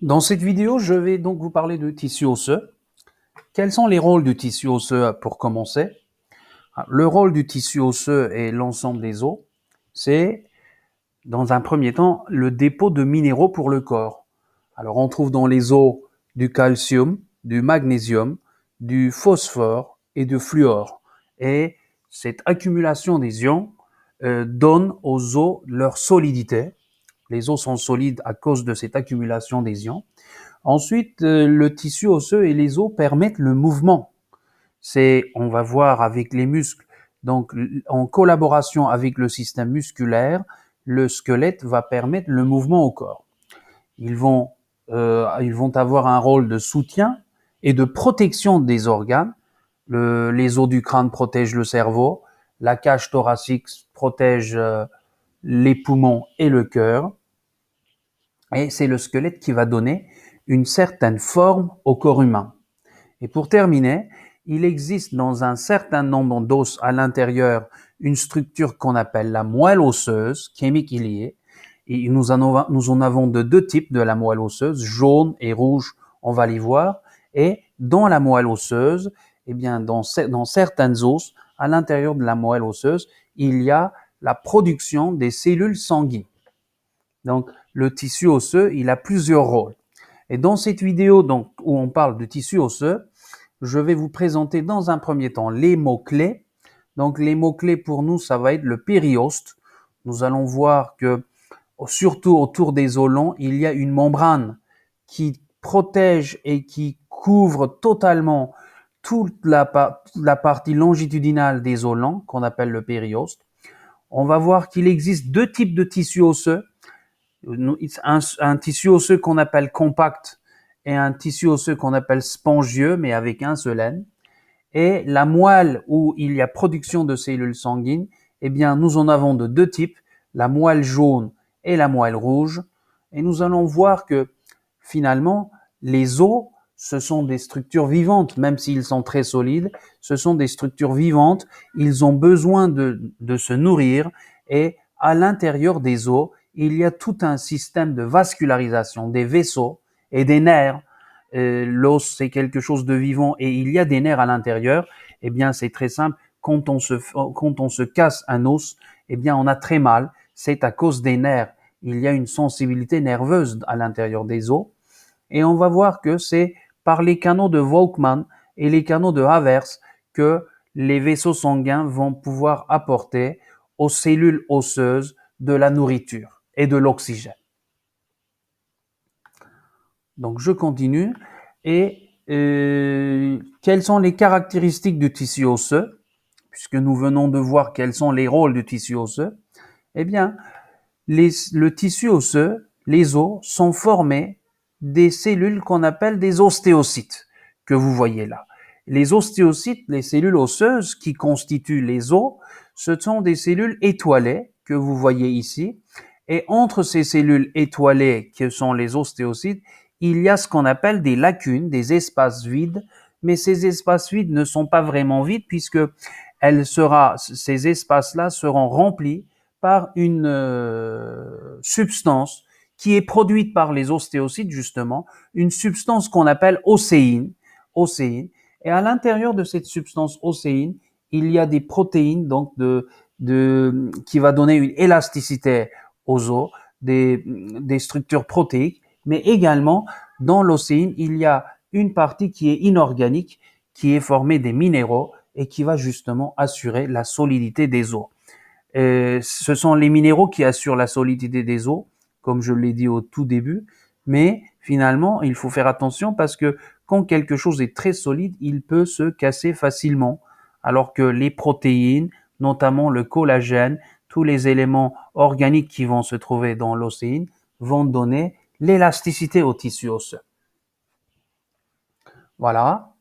Dans cette vidéo, je vais donc vous parler de tissu osseux. Quels sont les rôles du tissu osseux pour commencer? Le rôle du tissu osseux et l'ensemble des os, c'est dans un premier temps le dépôt de minéraux pour le corps. Alors on trouve dans les os du calcium, du magnésium, du phosphore et du fluor. Et cette accumulation des ions donne aux os leur solidité. Les os sont solides à cause de cette accumulation des ions. Ensuite, le tissu osseux et les os permettent le mouvement. On va voir avec les muscles, donc en collaboration avec le système musculaire, le squelette va permettre le mouvement au corps. Ils vont avoir un rôle de soutien et de protection des organes. Les os du crâne protègent le cerveau, la cage thoracique protège les poumons et le cœur. Et c'est le squelette qui va donner une certaine forme au corps humain. Et pour terminer, il existe dans un certain nombre d'os à l'intérieur une structure qu'on appelle la moelle osseuse, kémikilié. Et nous en avons de deux types de la moelle osseuse, jaune et rouge, on va les voir. Et dans la moelle osseuse, eh bien, dans certains os, à l'intérieur de la moelle osseuse, il y a la production des cellules sanguines. Donc, le tissu osseux, il a plusieurs rôles. Et dans cette vidéo donc, où on parle de tissu osseux, je vais vous présenter dans un premier temps les mots-clés. Donc, les mots-clés pour nous, ça va être le périoste. Nous allons voir que, surtout autour des os longs, il y a une membrane qui protège et qui couvre totalement toute la partie longitudinale des os longs, qu'on appelle le périoste. On va voir qu'il existe deux types de tissus osseux. Un tissu osseux qu'on appelle compact et un tissu osseux qu'on appelle spongieux, mais avec un seul N. Et la moelle où il y a production de cellules sanguines, eh bien, nous en avons de deux types, la moelle jaune et la moelle rouge. Et nous allons voir que finalement, les os, ce sont des structures vivantes, même s'ils sont très solides, ce sont des structures vivantes, ils ont besoin de se nourrir et à l'intérieur des os, il y a tout un système de vascularisation des vaisseaux et des nerfs. L'os, c'est quelque chose de vivant et il y a des nerfs à l'intérieur. Eh bien, c'est très simple. Quand on se casse un os, eh bien, on a très mal. C'est à cause des nerfs. Il y a une sensibilité nerveuse à l'intérieur des os. Et on va voir que c'est par les canaux de Volkmann et les canaux de Havertz que les vaisseaux sanguins vont pouvoir apporter aux cellules osseuses de la nourriture et de l'oxygène. Donc je continue. Et quelles sont les caractéristiques du tissu osseux? Puisque nous venons de voir quels sont les rôles du tissu osseux. Eh bien, le tissu osseux, les os, sont formés des cellules qu'on appelle des ostéocytes, que vous voyez là. Les ostéocytes, les cellules osseuses qui constituent les os, ce sont des cellules étoilées que vous voyez ici. Et entre ces cellules étoilées, que sont les ostéocytes, il y a ce qu'on appelle des lacunes, des espaces vides. Mais ces espaces vides ne sont pas vraiment vides puisque ces espaces-là seront remplis par une substance qui est produite par les ostéocytes, justement, une substance qu'on appelle océine. Et à l'intérieur de cette substance océine, il y a des protéines donc qui va donner une élasticité aux os, des structures protéiques, mais également dans l'océine, il y a une partie qui est inorganique, qui est formée des minéraux et qui va justement assurer la solidité des os. Ce sont les minéraux qui assurent la solidité des os, comme je l'ai dit au tout début, mais finalement, il faut faire attention parce que quand quelque chose est très solide, il peut se casser facilement, alors que les protéines, notamment le collagène, tous les éléments organiques qui vont se trouver dans l'océine, vont donner l'élasticité au tissu osseux. Voilà.